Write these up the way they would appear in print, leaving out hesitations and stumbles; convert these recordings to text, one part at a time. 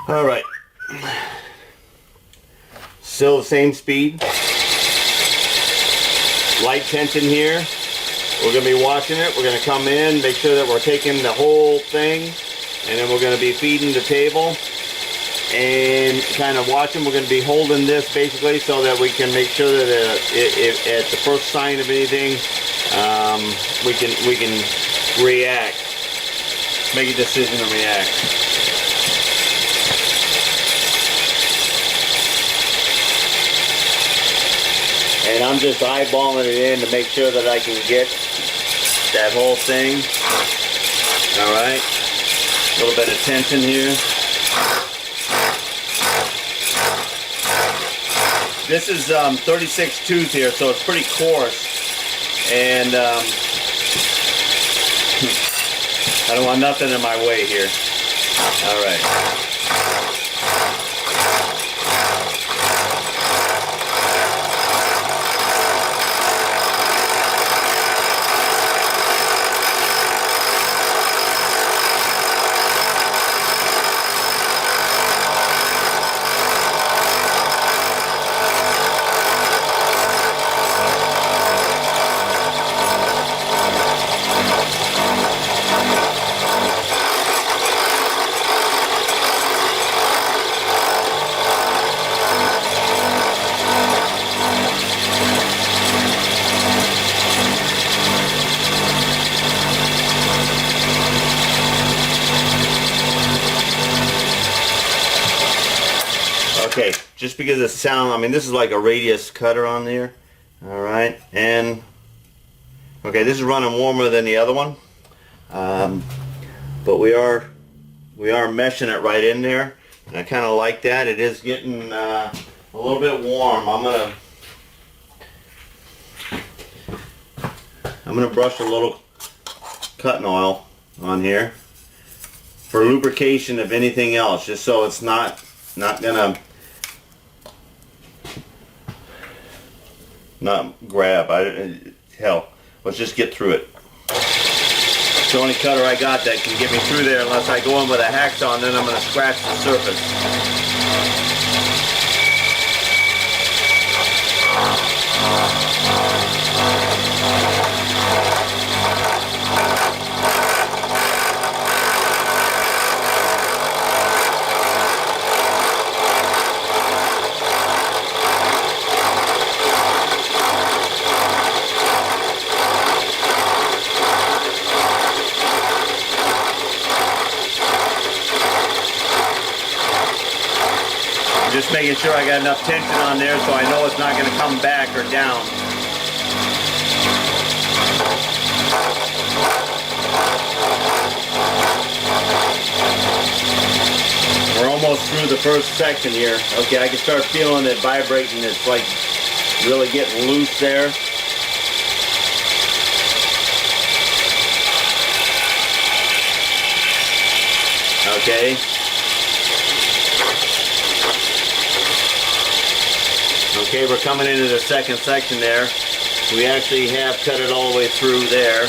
All right. Still the same speed. Light tension here. We're going to be watching it. We're going to come in, make sure that we're taking the whole thing, and then we're going to be feeding the table and kind of watching. We're going to be holding this basically so that we can make sure that if at the first sign of anything, we can react, make a decision and react. And I'm just eyeballing it in to make sure that I can get that whole thing. All right, a little bit of tension here. This is 36 tooth here, so it's pretty coarse, and I don't want nothing in my way here. All right. Okay, just because of the sound, I mean, this is like a radius cutter on there. All right, and okay, this is running warmer than the other one, but we are meshing it right in there, and I kind of like that. It is getting a little bit warm. I'm gonna brush a little cutting oil on here for lubrication, if anything else, just so it's not gonna grab. Hell, let's just get through it. It's the only cutter I got that can get me through there, unless I go in with a hacksaw, and then I'm going to scratch the surface. Just making sure I got enough tension on there so I know it's not going to come back or down. We're almost through the first section here. Okay, I can start feeling it vibrating. It's like really getting loose there. Okay. Okay, we're coming into the second section there. We actually have cut it all the way through there.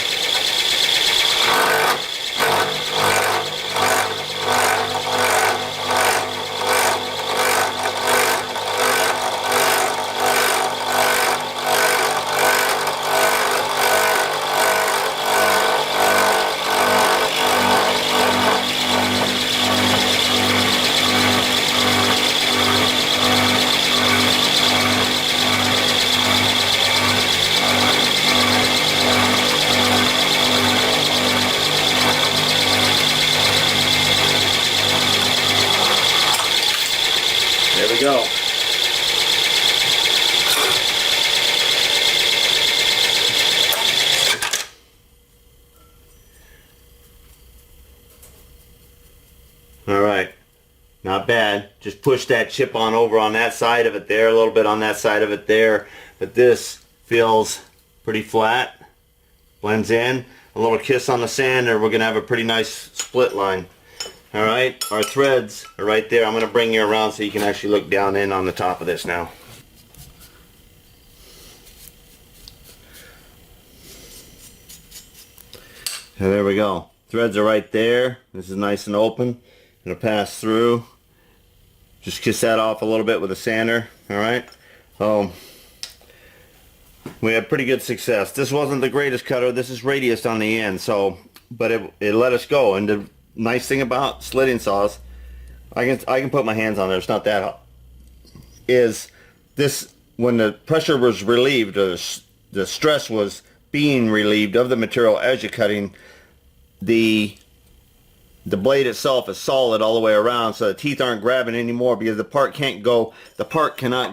There we go. All right, not bad. Just push that chip on over on that side of it there, a little bit on that side of it there, but this feels pretty flat, blends in. A little kiss on the sander, we're gonna have a pretty nice split line. All right, our threads are right there. I'm going to bring you around so you can actually look down in on the top of this now. So there we go. Threads are right there. This is nice and open. It'll pass through. Just kiss that off a little bit with a sander. Alright, so we had pretty good success. This wasn't the greatest cutter. This is radius on the end, so but it let us go. And the nice thing about slitting saws, I can put my hands on there, it's not that hot, is this, when the pressure was relieved, or the stress was being relieved of the material as you're cutting, the blade itself is solid all the way around, so the teeth aren't grabbing anymore, because the part cannot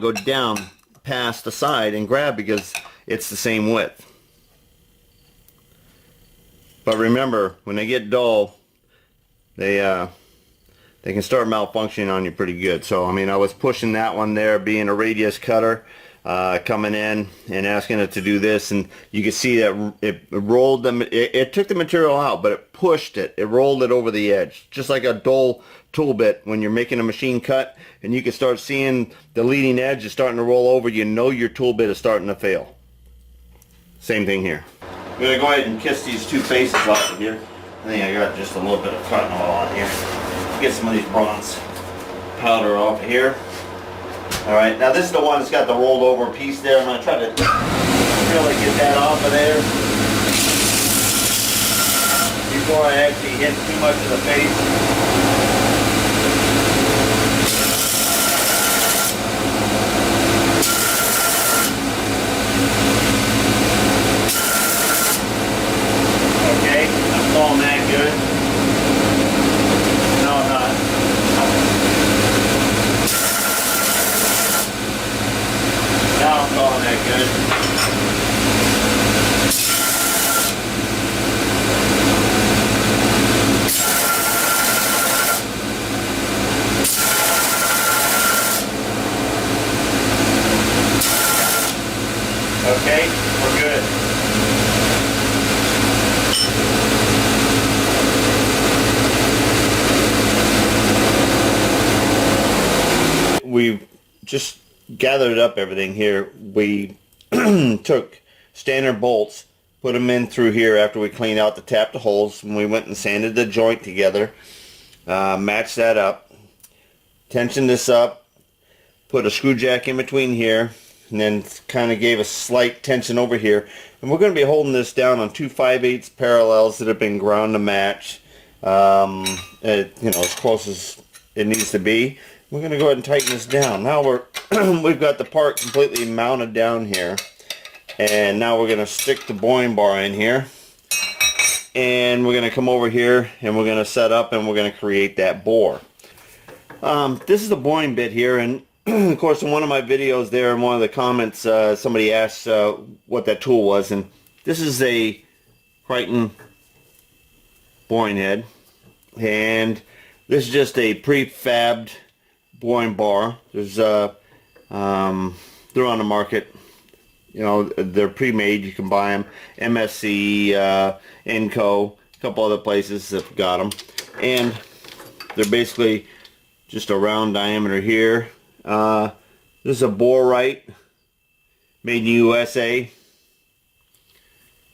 go down past the side and grab because it's the same width. But remember, when they get dull, they can start malfunctioning on you pretty good. So I mean, I was pushing that one there, being a radius cutter, coming in and asking it to do this, and you can see that it rolled them. It took the material out, but it pushed it. It rolled it over the edge, just like a dull tool bit when you're making a machine cut, and you can start seeing the leading edge is starting to roll over. You know your tool bit is starting to fail. Same thing here. I'm gonna go ahead and kiss these two faces off of here. I think I got just a little bit of cotton oil on here. Get some of these bronze powder off of here. Alright, now this is the one that's got the rolled over piece there. I'm going to try to really get that off of there before I actually hit too much of the face. Okay, I'm calling that good. Now I'm calling that good. Okay, we're good. We've just gathered up everything here. We took standard bolts, put them in through here after we cleaned out the tapped holes, and we went and sanded the joint together, matched that up, tensioned this up, put a screw jack in between here, and then kind of gave a slight tension over here. And we're going to be holding this down on two 5/8 parallels that have been ground to match, you know, as close as it needs to be. We're going to go ahead and tighten this down. Now we've got the part completely mounted down here, and now we're going to stick the boring bar in here, and we're going to come over here and we're going to set up and we're going to create that bore. This is the boring bit here, and of course in one of my videos there, in one of the comments, somebody asked what that tool was, and this is a Crichton boring head, and this is just a prefabbed boring bar. There's they're on the market, you know, they're pre-made. You can buy them. MSC, Enco, a couple other places have got them, and they're basically just a round diameter here. This is a Borite, made in the USA.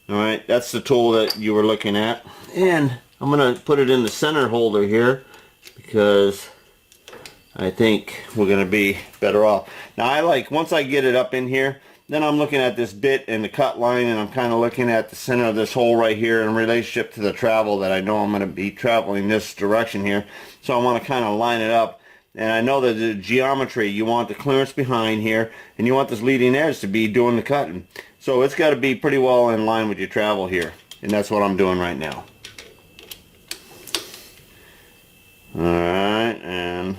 Alright, that's the tool that you were looking at, and I'm gonna put it in the center holder here because I think we're going to be better off. Now I like, once I get it up in here, then I'm looking at this bit and the cut line, and I'm kind of looking at the center of this hole right here in relationship to the travel that I know I'm going to be traveling this direction here. So I want to kind of line it up, and I know that the geometry, you want the clearance behind here, and you want this leading edge to be doing the cutting. So it's got to be pretty well in line with your travel here, and that's what I'm doing right now. Alright, and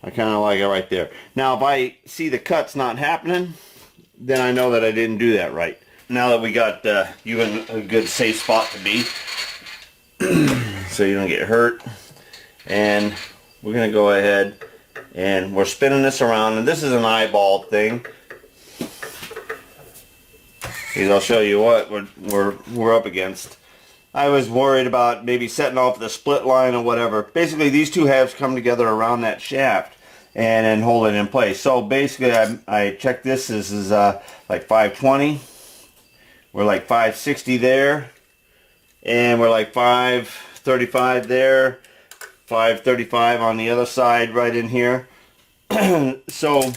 I kind of like it right there. Now if I see the cuts not happening, then I know that I didn't do that right. Now that we got you in a good safe spot to be, so you don't get hurt, and we're going to go ahead and we're spinning this around, and this is an eyeball thing. Because I'll show you what we're up against. I was worried about maybe setting off the split line or whatever. Basically these two halves come together around that shaft and then hold it in place. So basically I checked this. This is like 520. We're like 560 there, and we're like 535 there, 535 on the other side right in here. So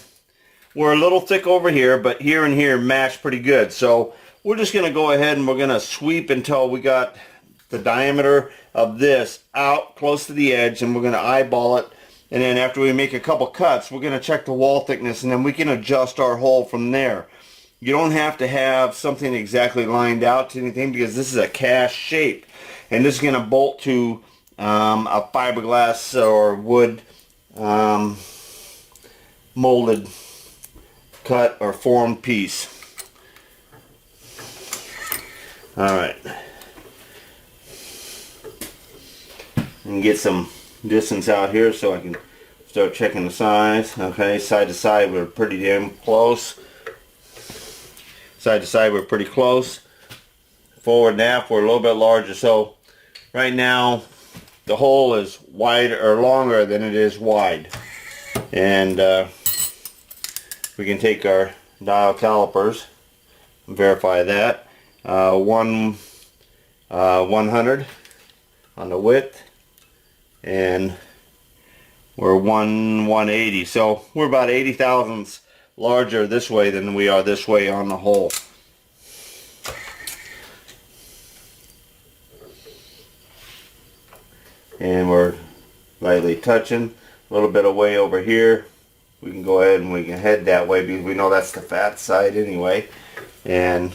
we're a little thick over here, but here and here match pretty good. So we're just going to go ahead and we're going to sweep until we got the diameter of this out close to the edge, and we're going to eyeball it. And then after we make a couple cuts, we're going to check the wall thickness, and then we can adjust our hole from there. You don't have to have something exactly lined out to anything, because this is a cast shape, and this is going to bolt to a fiberglass or wood molded cut or formed piece. Alright, and get some distance out here so I can start checking the size. Okay, side to side we're pretty damn close. Side to side we're pretty close. Forward and aft we're a little bit larger. So right now the hole is wider or longer than it is wide, and we can take our dial calipers and verify that. 100 on the width, and we're 180. So we're about 80 thousandths larger this way than we are this way on the hole. And we're lightly touching a little bit away over here. We can go ahead and we can head that way because we know that's the fat side anyway. And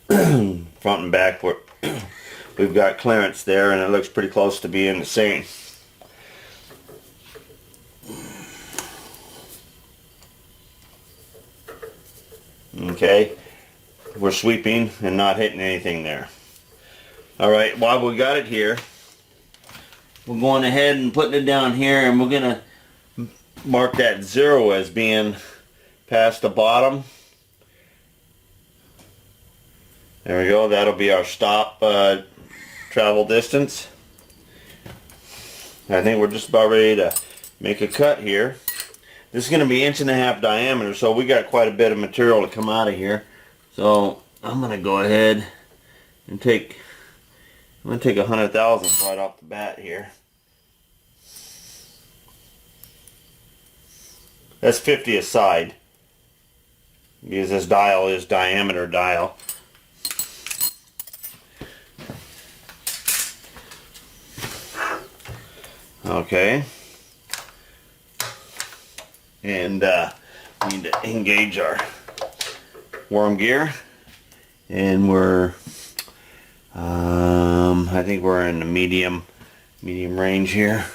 front and back we've got clearance there, and it looks pretty close to being the same. Okay, we're sweeping and not hitting anything there. Alright, while we got it here, we're going ahead and putting it down here, and we're going to mark that 0 as being past the bottom. There we go, that'll be our stop travel distance. I think we're just about ready to make a cut here. This is going to be 1.5 inch diameter, so we got quite a bit of material to come out of here. So I'm going to go ahead and take 100 thousandths right off the bat here. That's 50 a side, because this dial is diameter dial. Okay, and we need to engage our worm gear, and we're I think we're in the medium range here.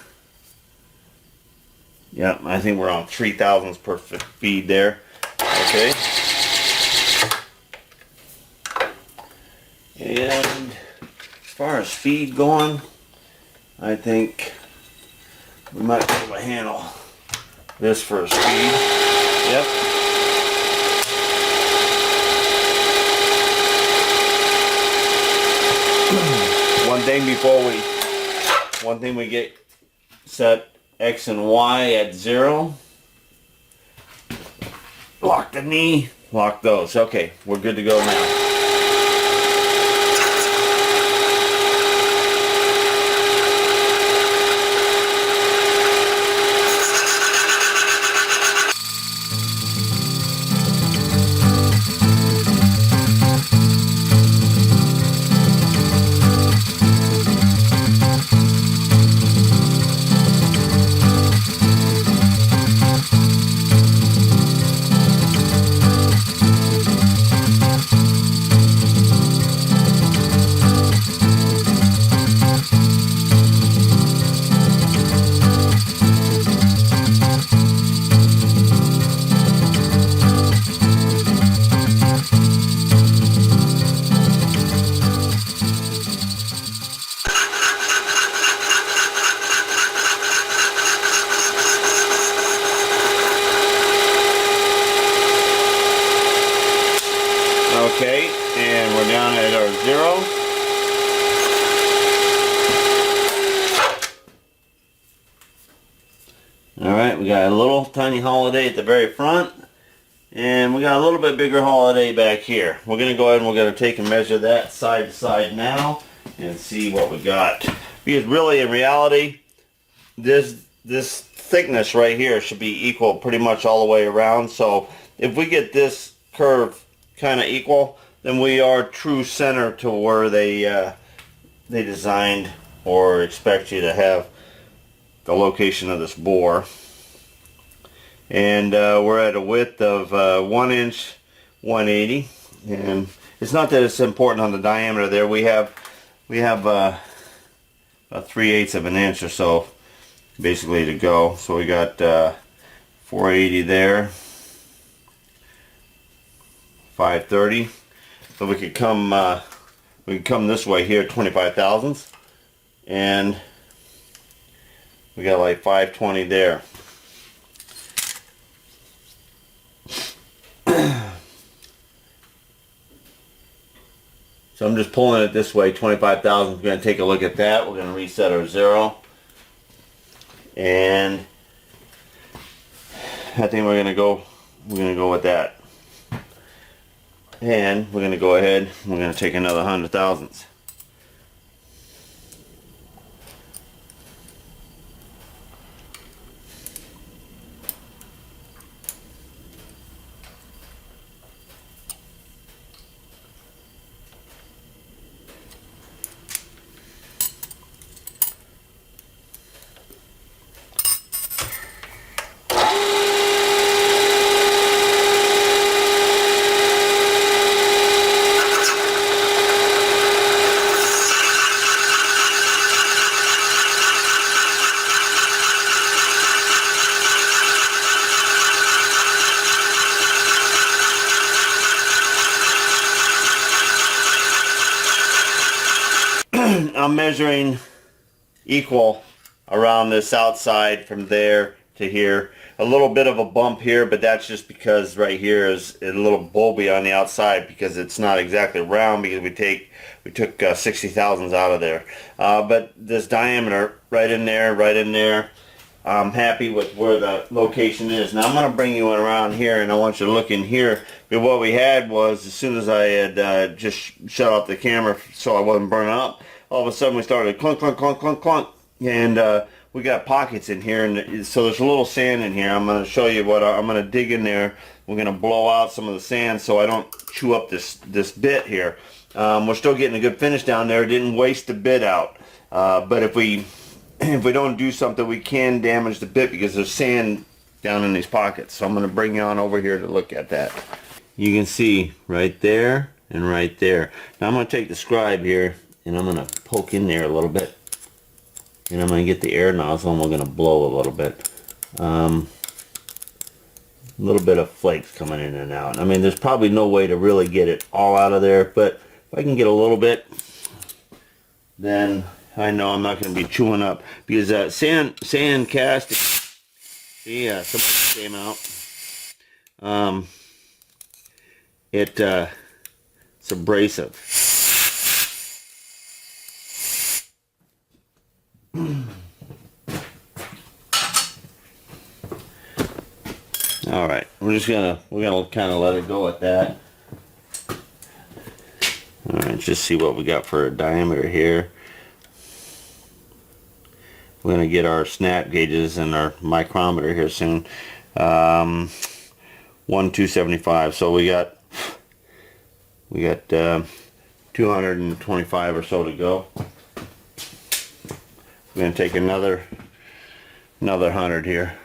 Yep, I think we're on 3 thousandths per feed there. Okay, and as far as speed going, I think we might be able to handle this for a speed. Yep. One thing we get set X and Y at 0. Lock the knee, lock those. Okay, we're good to go now. Okay, and we're down at our 0. Alright, we got a little tiny holiday at the very front, and we got a little bit bigger holiday back here. We're going to go ahead and we're going to take and measure that side to side now and see what we got. Because really, in reality, this this thickness right here should be equal pretty much all the way around. So if we get this curve kind of equal, then we are true center to where they designed or expect you to have the location of this bore. And we're at a width of 1 inch 180, and it's not that it's important on the diameter there. We have about 3/8 of an inch or so basically to go. So we got 480 there, 530. So we could come this way here, 25 thousandths, and we got like 520 there. So I'm just pulling it this way, 25 thousandths. We're going to take a look at that. We're going to reset our 0. And I think we're going to go with that. And we're going to go ahead, we're going to take another 100 thousandths. I'm measuring equal around this outside from there to here. A little bit of a bump here, but that's just because right here is a little bulby on the outside because it's not exactly round, because we took 60 thousandths out of there. But this diameter right in there, I'm happy with where the location is. Now I'm going to bring you around here, and I want you to look in here. But what we had was, as soon as I had just shut off the camera so I wasn't burning up, all of a sudden we started clunk, clunk, clunk, clunk, clunk, and we got pockets in here, and so there's a little sand in here. I'm going to show you what I'm going to dig in there. We're going to blow out some of the sand so I don't chew up this bit here. We're still getting a good finish down there. Didn't waste the bit out, but if we don't do something, we can damage the bit because there's sand down in these pockets. So I'm going to bring you on over here to look at that. You can see right there and right there. Now I'm going to take the scribe here, and I'm going to poke in there a little bit, and I'm going to get the air nozzle, and we're going to blow a little bit. A little bit of flakes coming in and out. I mean, there's probably no way to really get it all out of there, but if I can get a little bit, then I know I'm not going to be chewing up, because sand casting, yeah, somebody came out. It's abrasive. All right, we're gonna kind of let it go at that. All right, just see what we got for a diameter here. We're gonna get our snap gauges and our micrometer here soon. 1/275. So we got 225 or so to go. We're gonna take another 100 here.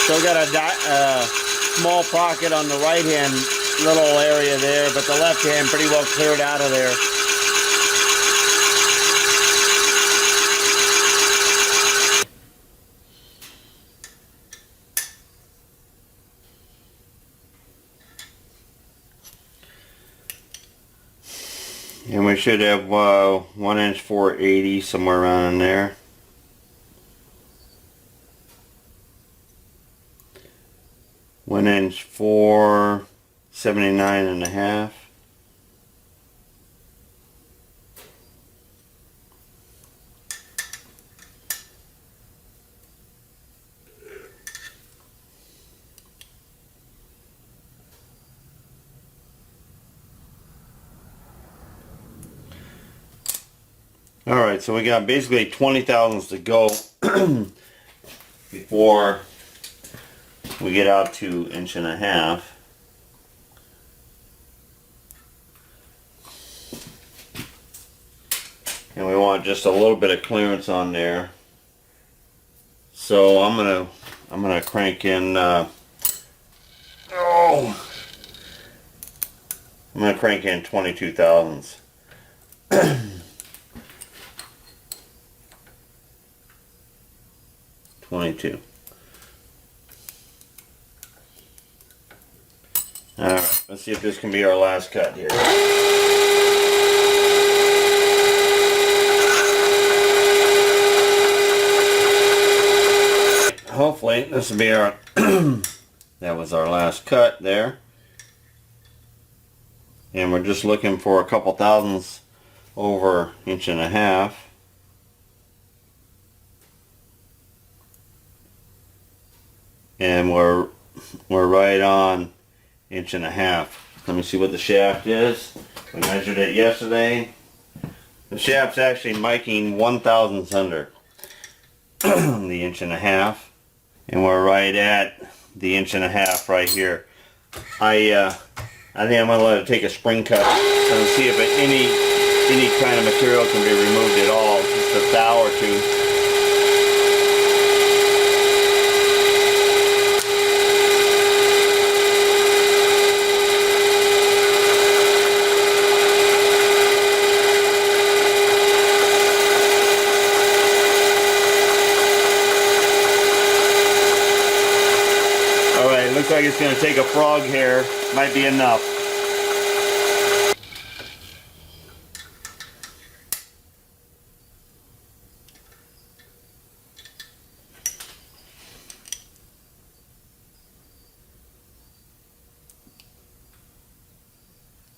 Still got a small pocket on the right hand little area there, but the left hand pretty well cleared out of there. And we should have 1 inch 480 somewhere around in there. One inch 479.5. Alright, so we got basically 20 thousandths to go before we get out to 1.5 inches. And we want just a little bit of clearance on there. So I'm gonna crank in I'm gonna crank in 22 thousandths. 22. Alright, let's see if this can be our last cut here. Hopefully this will be our that was our last cut there. And we're just looking for a couple thousandths over 1.5 inches. And we're right on 1.5 inches. Let me see what the shaft is. We measured it yesterday. The shaft's actually miking 1/1000 under the 1.5 inches. And we're right at the 1.5 inches right here. I think I'm going to let it take a spring cut and see if any kind of material can be removed at all. Just a thou or two. Looks like it's going to take a frog hair. Might be enough.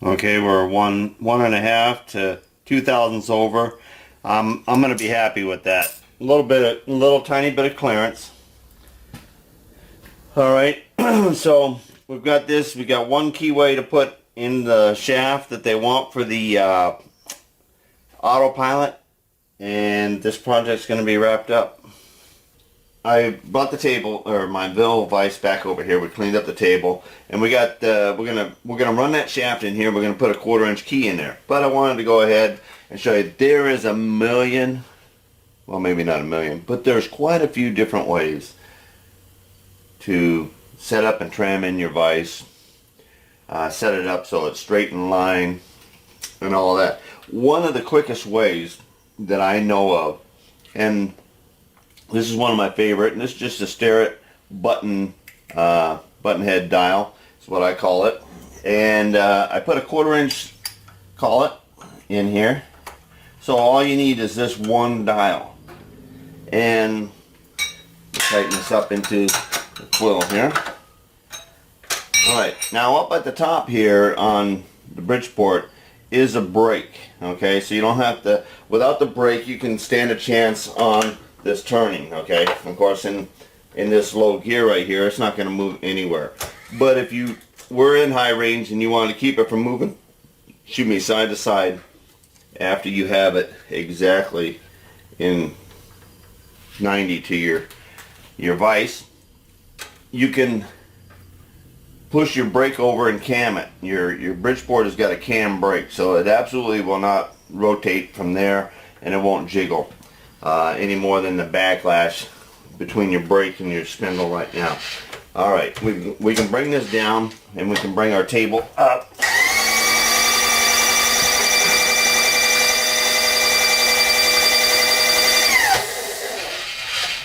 Okay, we're 1.5 to 2 thousandths over. I'm going to be happy with that. A little tiny bit of clearance. All right. So we've got this. We got one keyway to put in the shaft that they want for the autopilot, and this project's going to be wrapped up. I brought the table, or my Bill vise, back over here. We cleaned up the table, and we got we're gonna run that shaft in here. We're gonna put a 1/4 inch key in there. But I wanted to go ahead and show you there is a million, well, maybe not a million, but there's quite a few different ways to set up and tram in your vise, set it up so it's straight in line and all that. One of the quickest ways that I know of, and this is one of my favorite, and this is just a Starrett button head dial, is what I call it. And I put a 1/4 inch collet in here, so all you need is this one dial. And tighten this up into the quill here. Alright, now up at the top here on the Bridgeport is a brake. Okay, so you don't have to, without the brake you can stand a chance on this turning. Okay, of course in this low gear right here it's not going to move anywhere. But if you were in high range and you want to keep it from moving, excuse me, side to side, after you have it exactly in 90 to your vise, you can push your brake over and cam it. Your Bridgeport has got a cam brake, so it absolutely will not rotate from there, and it won't jiggle any more than the backlash between your brake and your spindle right now. All right, we can bring this down and we can bring our table up.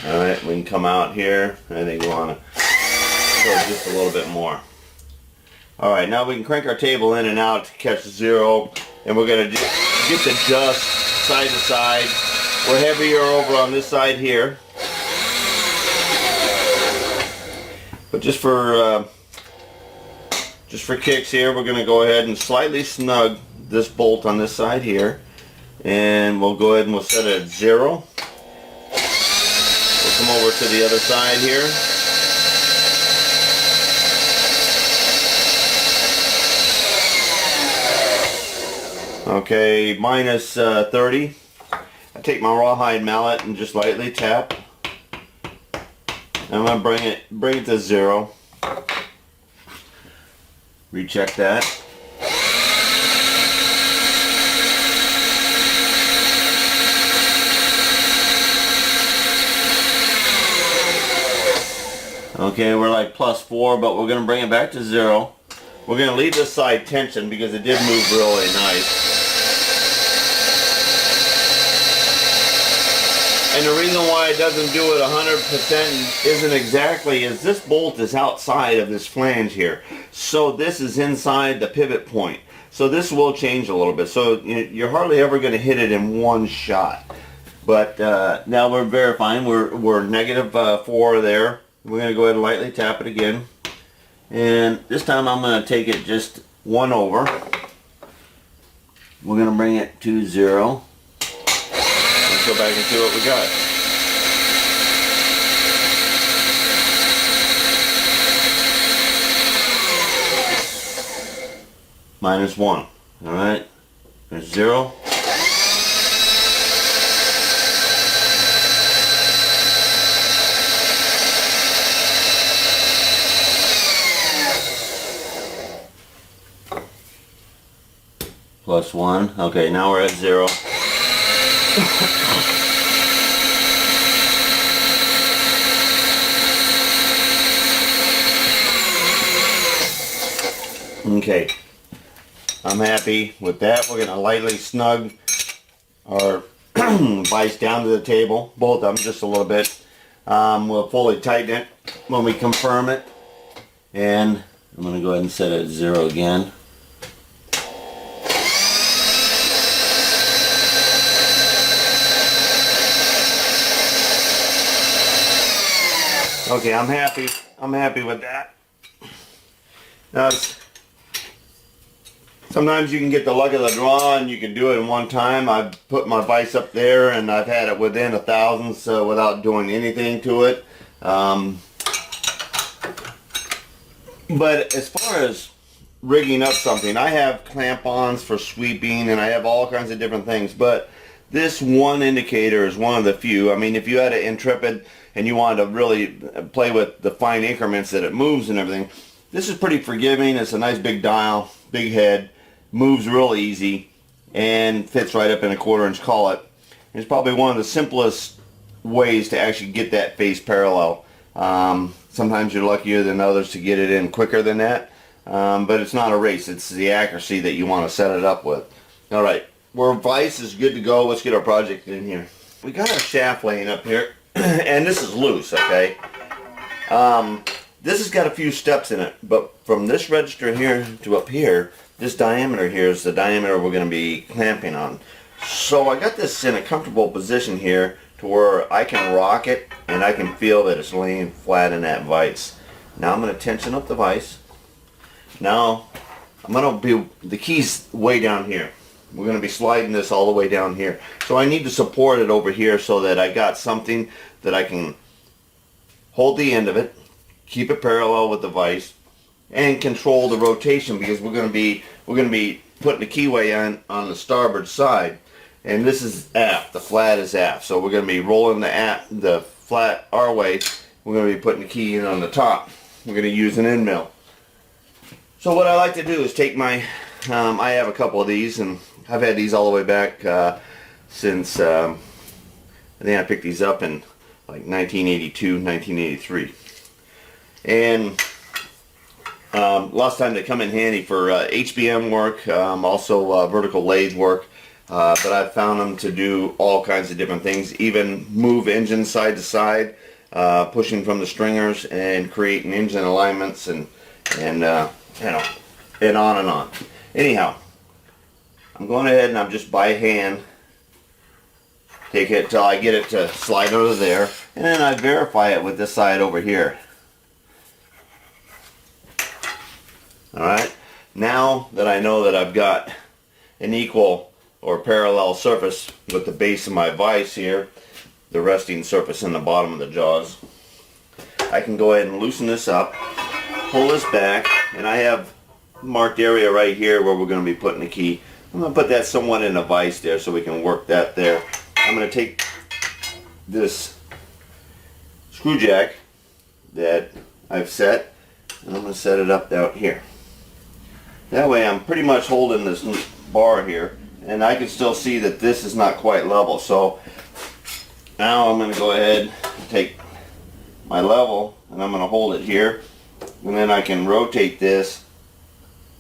All right, we can come out here. I think we want to go just a little bit more. All right, now we can crank our table in and out to catch 0, and we're going to get the just side to side. We're heavier over on this side here, but just for kicks here, we're going to go ahead and slightly snug this bolt on this side here, and we'll go ahead and we'll set it at 0. We'll come over to the other side here. Okay, minus 30. I take my rawhide mallet and just lightly tap. I'm going to bring it to 0. Recheck that. Okay, we're like +4, but we're going to bring it back to 0. We're going to leave this side tension because it did move really nice. And the reason why it doesn't do it 100% isn't exactly is this bolt is outside of this flange here. So this is inside the pivot point. So this will change a little bit. So you're hardly ever going to hit it in one shot. But now we're verifying. We're negative 4 there. We're going to go ahead and lightly tap it again. And this time I'm going to take it just 1 over. We're going to bring it to 0. Let's go back and see what we got. -1. Alright. There's 0. +1. Okay, now we're at 0. Okay, I'm happy with that. We're going to lightly snug our vise down to the table, both of them just a little bit. We'll fully tighten it when we confirm it. And I'm going to go ahead and set it at 0 again. Okay, I'm happy with that. Now, sometimes you can get the luck of the draw and you can do it in one time. I've put my vise up there and I've had it within 1,000ths without doing anything to it. But as far as rigging up something, I have clamp-ons for sweeping and I have all kinds of different things. But this one indicator is one of the few. I mean, if you had an Intrepid and you wanted to really play with the fine increments that it moves and everything, this is pretty forgiving. It's a nice big dial, big head, moves real easy, and fits right up in a 1/4-inch collet. It's probably one of the simplest ways to actually get that face parallel. Sometimes you're luckier than others to get it in quicker than that, but it's not a race. It's the accuracy that you want to set it up with. All right, our vise is good to go. Let's get our project in here. We got our shaft laying up here. And this is loose, okay? This has got a few steps in it, but from this register here to up here, this diameter here is the diameter we're going to be clamping on. So I got this in a comfortable position here to where I can rock it and I can feel that it's laying flat in that vise. Now I'm going to tension up the vise. Now I'm going to be, the key's way down here. We're going to be sliding this all the way down here. So I need to support it over here so that I got something that I can hold the end of it, keep it parallel with the vise, and control the rotation, because we're going to be putting the keyway on the starboard side, and this is aft. The flat is aft, so we're going to be rolling the flat our way. We're going to be putting the key in on the top. We're going to use an end mill. So what I like to do is take my I have a couple of these, and I've had these all the way back since I think I picked these up in like 1982, 1983. And lots of time they come in handy for HBM work, also vertical lathe work. But I've found them to do all kinds of different things, even move engines side to side, pushing from the stringers and creating engine alignments and you know, and on and on. Anyhow, I'm going ahead and I'm just by hand take it till I get it to slide over there, and then I verify it with this side over here. Alright, now that I know that I've got an equal or parallel surface with the base of my vise here, the resting surface in the bottom of the jaws, I can go ahead and loosen this up, pull this back, and I have marked area right here where we're going to be putting the key. I'm going to put that somewhat in a vise there so we can work that there. I'm going to take this screw jack that I've set, and I'm going to set it up out here. That way I'm pretty much holding this bar here, and I can still see that this is not quite level. So now I'm going to go ahead and take my level, and I'm going to hold it here, and then I can rotate this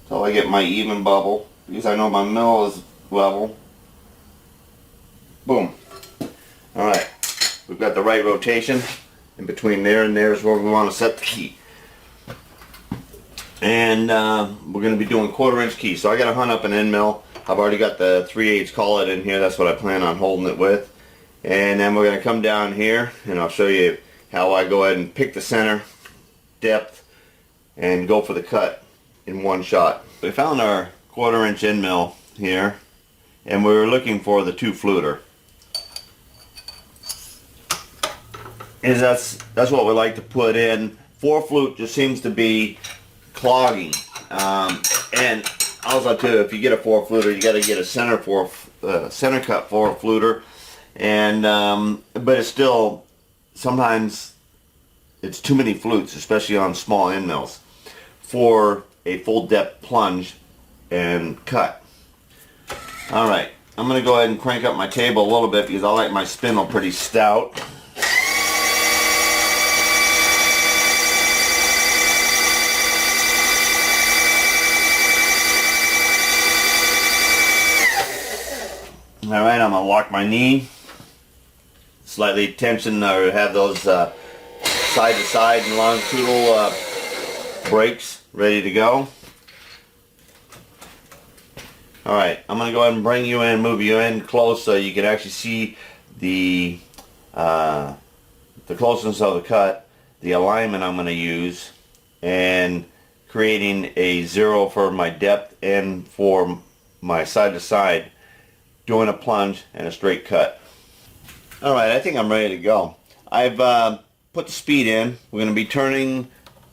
until I get my even bubble, because I know my mill is level. Boom. Alright, we've got the right rotation. In between there and there is where we want to set the key. And we're going to be doing 1/4 inch keys. So I got to hunt up an end mill. I've already got the 3/8 collet in here. That's what I plan on holding it with. And then we're going to come down here and I'll show you how I go ahead and pick the center, depth, and go for the cut in one shot. We found our 1/4 inch end mill here, and we were looking for the 2 fluter. That's what we like to put in. 4 flute just seems to be clogging, and also too, if you get a 4 fluter, you got to get a center cut 4 fluter, and but it's still sometimes it's too many flutes, especially on small end mills, for a full depth plunge and cut. All right, I'm going to go ahead and crank up my table a little bit because I like my spindle pretty stout. Alright, I'm going to lock my knee, slightly tension or have those side to side and longitudinal brakes ready to go. Alright, I'm going to go ahead and bring you in, move you in close so you can actually see the closeness of the cut, the alignment I'm going to use, and creating a 0 for my depth and for my side to side, doing a plunge and a straight cut. Alright, I think I'm ready to go. I've put the speed in. We're going to be turning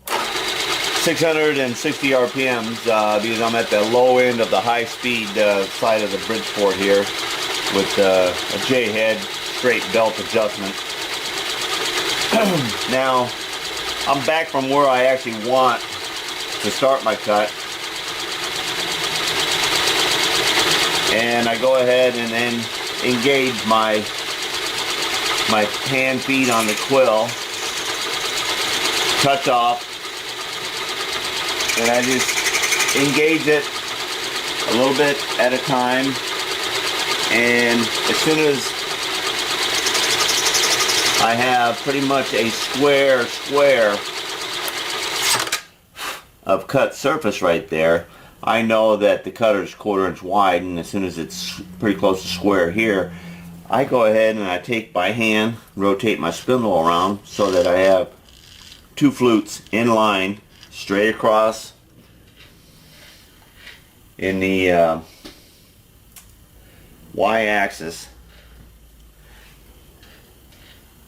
660 RPMs because I'm at the low end of the high speed side of the Bridgeport here with a J-head straight belt adjustment. Now, I'm back from where I actually want to start my cut. And I go ahead and then engage my hand feet on the quill, touch off, and I just engage it a little bit at a time, and as soon as I have pretty much a square of cut surface right there, I know that the cutter is 1/4 inch wide, and as soon as it's pretty close to square here, I go ahead and I take by hand, rotate my spindle around so that I have 2 flutes in line, straight across in the y-axis.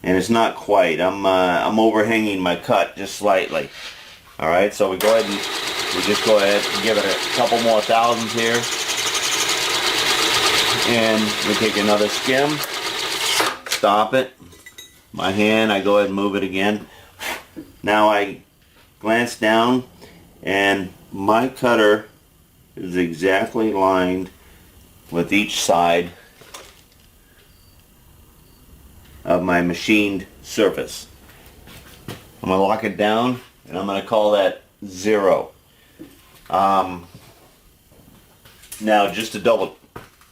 And it's not quite. I'm overhanging my cut just slightly. All right, so we go ahead and we just go ahead and give it a couple more thousands here. And we take another skim, stop it. My hand, I go ahead and move it again. Now I glance down and my cutter is exactly lined with each side of my machined surface. I'm going to lock it down, and I'm going to call that 0. Now, just to double,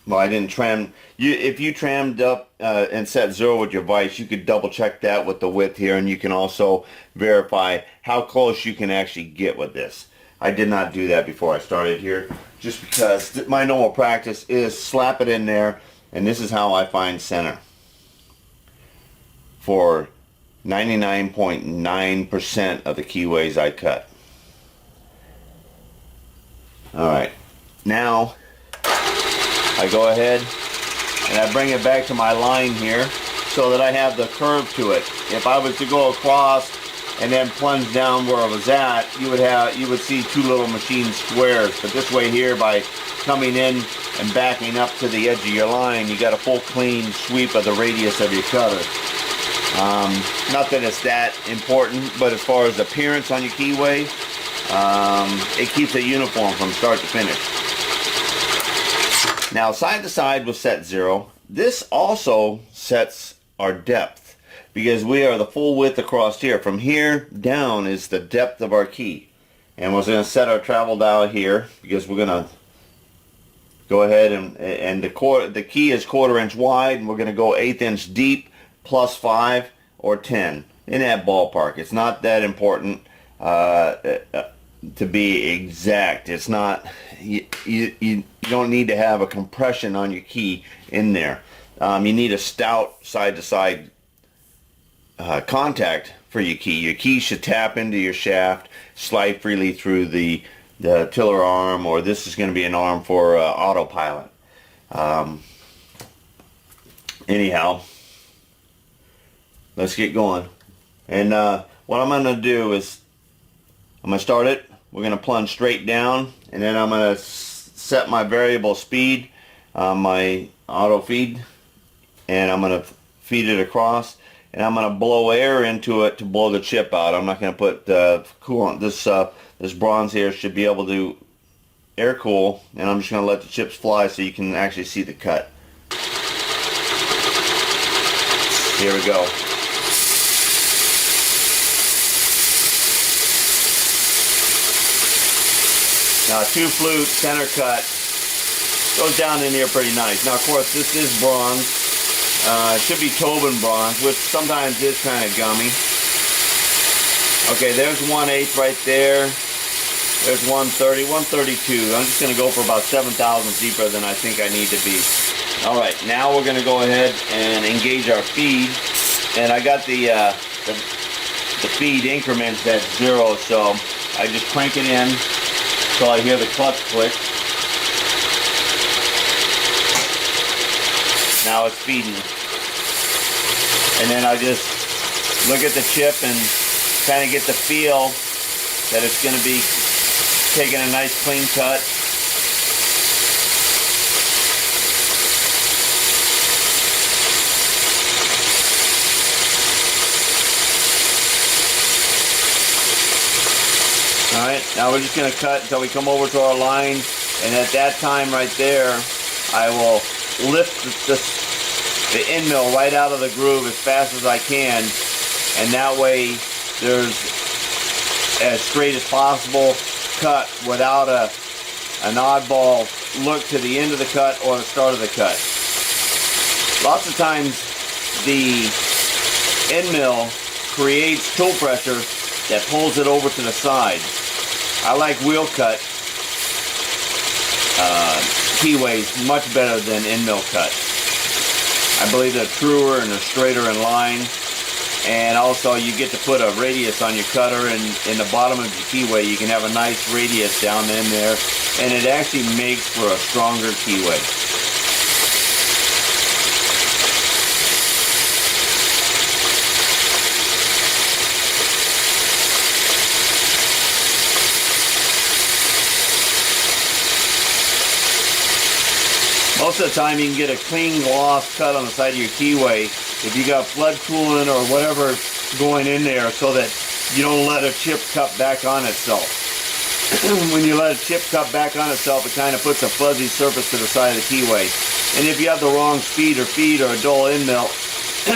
well, I didn't tram. If you trammed up and set 0 with your vise, you could double check that with the width here, and you can also verify how close you can actually get with this. I did not do that before I started here, just because my normal practice is slap it in there, and this is how I find center for 99.9% of the keyways I cut. Alright, now I go ahead and I bring it back to my line here so that I have the curve to it. If I was to go across and then plunge down where I was at, you would see two little machine squares. But this way here, by coming in and backing up to the edge of your line, you got a full clean sweep of the radius of your cutter. Not that it's that important, but as far as appearance on your keyway, it keeps it uniform from start to finish. Now, side to side with set 0, this also sets our depth, because we are the full width across here. From here down is the depth of our key. And we're going to set our travel dial here, because we're going to go ahead and the key is 1/4 inch wide, and we're going to go 1/8 inch deep, plus 5 or 10, in that ballpark. It's not that important to be exact. It's not, you don't need to have a compression on your key in there. You need a stout side to side contact for your key. Your key should tap into your shaft, slide freely through the tiller arm, or this is going to be an arm for autopilot. Anyhow, let's get going. And what I'm going to do is I'm going to start it. We're going to plunge straight down, and then I'm going to set my variable speed, my auto feed, and I'm going to feed it across, and I'm going to blow air into it to blow the chip out. I'm not going to put coolant. This bronze here should be able to air cool, and I'm just going to let the chips fly so you can actually see the cut. Here we go. Now, a 2-flute center cut goes down in here pretty nice. Now, of course, this is bronze. It should be Tobin bronze, which sometimes is kind of gummy. Okay, there's 1/8 right there. There's 130, 132. I'm just going to go for about 7 thousandths deeper than I think I need to be. All right, now we're going to go ahead and engage our feed. And I got the feed increments at 0, so I just crank it in until I hear the clutch click. Now it's feeding. And then I just look at the chip and kind of get the feel that it's going to be taking a nice clean cut. Alright, now we're just going to cut until we come over to our line, and at that time right there, I will lift the end mill right out of the groove as fast as I can, and that way there's as straight as possible cut without an oddball look to the end of the cut or the start of the cut. Lots of times the end mill creates tool pressure that pulls it over to the side. I like wheel cut keyways much better than end mill cut. I believe they're truer and they're straighter in line, and also you get to put a radius on your cutter, and in the bottom of your keyway you can have a nice radius down in there, and it actually makes for a stronger keyway. Most of the time you can get a clean gloss cut on the side of your keyway if you got flood coolant or whatever going in there, so that you don't let a chip cut back on itself. When you let a chip cut back on itself, it kind of puts a fuzzy surface to the side of the keyway. And if you have the wrong speed or feed or a dull end mill,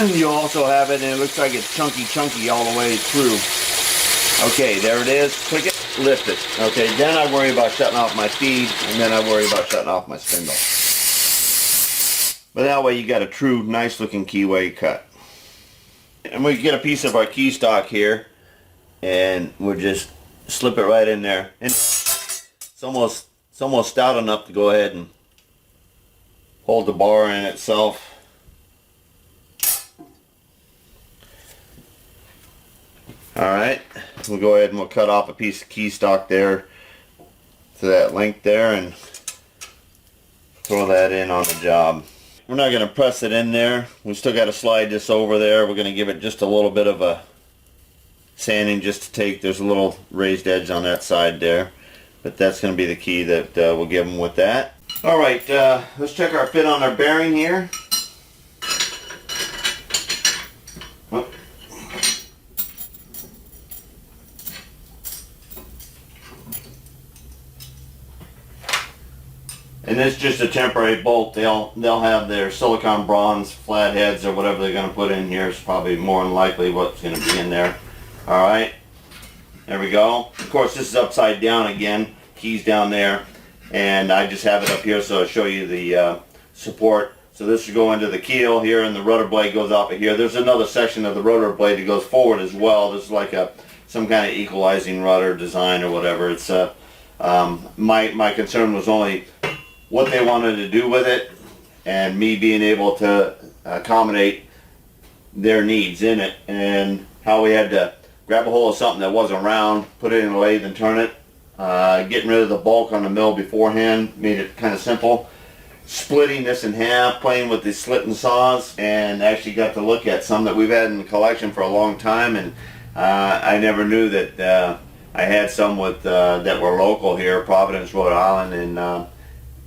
you also have it, and it looks like it's chunky all the way through. Okay, there it is. Click it, lift it. Okay, then I worry about shutting off my feed, and then I worry about shutting off my spindle. But that way you got a true nice looking keyway cut. And we get a piece of our key stock here, and we'll just slip it right in there. And it's almost stout enough to go ahead and hold the bar in itself. Alright, we'll go ahead and we'll cut off a piece of key stock there to that length there and throw that in on the job. We're not going to press it in there. We still got to slide this over there. We're going to give it just a little bit of a sanding just to take, there's a little raised edge on that side there. But that's going to be the key that we'll give them with that. Alright, let's check our fit on our bearing here. And it's just a temporary bolt. They'll have their silicone bronze flatheads or whatever they're going to put in here. It's probably more than likely what's going to be in there. Alright, there we go. Of course, this is upside down again. Keys down there. And I just have it up here so I'll show you the support. So this will go into the keel here, and the rudder blade goes off of here. There's another section of the rudder blade that goes forward as well. This is like some kind of equalizing rudder design or whatever. It's my concern was only what they wanted to do with it, and me being able to accommodate their needs in it, and how we had to grab a hold of something that wasn't round, put it in a lathe and turn it. Getting rid of the bulk on the mill beforehand made it kind of simple. Splitting this in half, playing with the slitting saws, and actually got to look at some that we've had in the collection for a long time, and I never knew that I had some with that were local here, Providence, Rhode Island,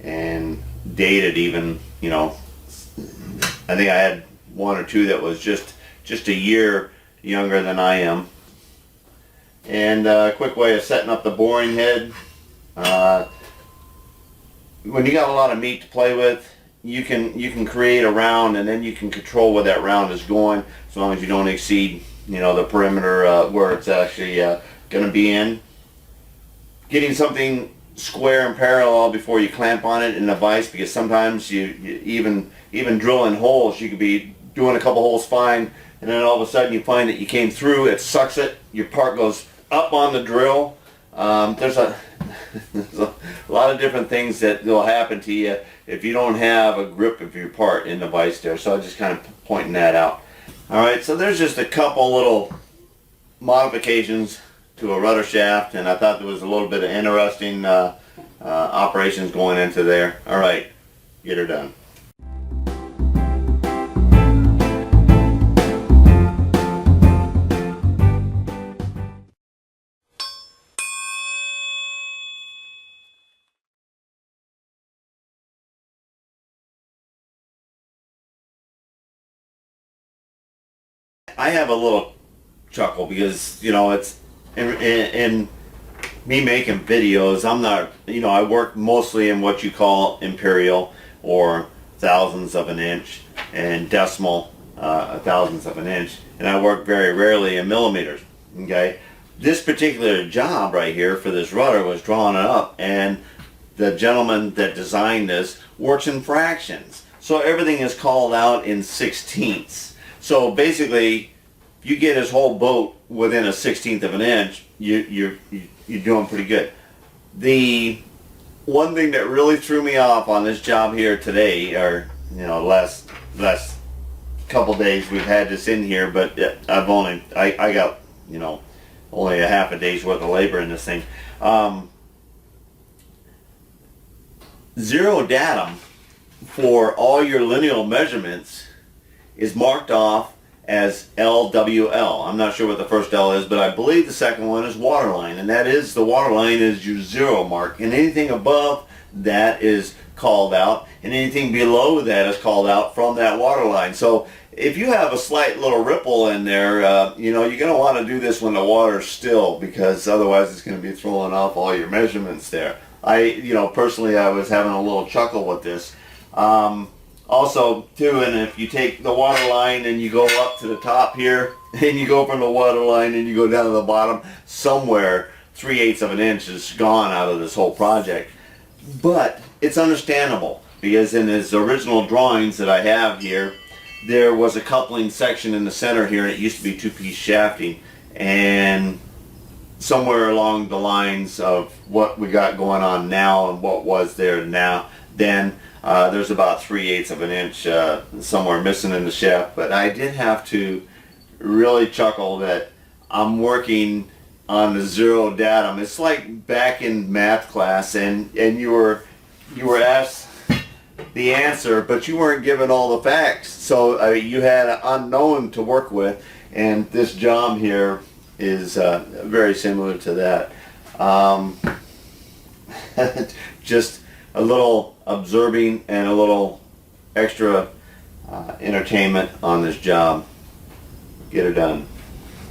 and dated even, you know. I think I had one or two that was just a year younger than I am. And a quick way of setting up the boring head. When you got a lot of meat to play with, you can create a round, and then you can control where that round is going, as long as you don't exceed, you know, the perimeter where it's actually going to be in. Getting something square and parallel before you clamp on it in the vise, because sometimes you even drilling holes, you could be doing a couple holes fine, and then all of a sudden you find that you came through, it sucks it, your part goes up on the drill. There's a lot of different things that will happen to you if you don't have a grip of your part in the vise there. So I'm just kind of pointing that out. Alright, so there's just a couple little modifications to a rudder shaft, and I thought there was a little bit of interesting operations going into there. Alright, get her done. I have a little chuckle because, you know, it's in me making videos, I'm not, you know, I work mostly in what you call imperial, or thousandths of an inch, and decimal thousandths of an inch, and I work very rarely in millimeters. Okay, this particular job right here for this rudder was drawing it up, and the gentleman that designed this works in fractions, so everything is called out in sixteenths. So basically, if you get his whole boat within a 1/16 of an inch, you're doing pretty good. The one thing that really threw me off on this job here today, or, you know, last couple days we've had this in here, but I got, you know, only a half a day's worth of labor in this thing. Zero datum for all your lineal measurements is marked off as LWL. I'm not sure what the first L is, but I believe the second one is waterline, and that is, the waterline is your zero mark, and anything above that is called out, and anything below that is called out from that waterline. So if you have a slight little ripple in there, you know, you're going to want to do this when the water's still, because otherwise it's going to be throwing off all your measurements there. You know, personally, I was having a little chuckle with this. Also too, and if you take the water line and you go up to the top here, and you go from the water line and you go down to the bottom, somewhere 3/8 of an inch is gone out of this whole project. But it's understandable, because in his original drawings that I have here, there was a coupling section in the center here, and it used to be two-piece shafting, and somewhere along the lines of what we got going on now and what was there now then, there's about 3/8 of an inch somewhere missing in the shaft. But I did have to really chuckle that I'm working on the zero datum. It's like back in math class, and you were asked the answer, but you weren't given all the facts, so you had an unknown to work with. And this job here is very similar to that. Just a little observing and a little extra entertainment on this job. Get her done.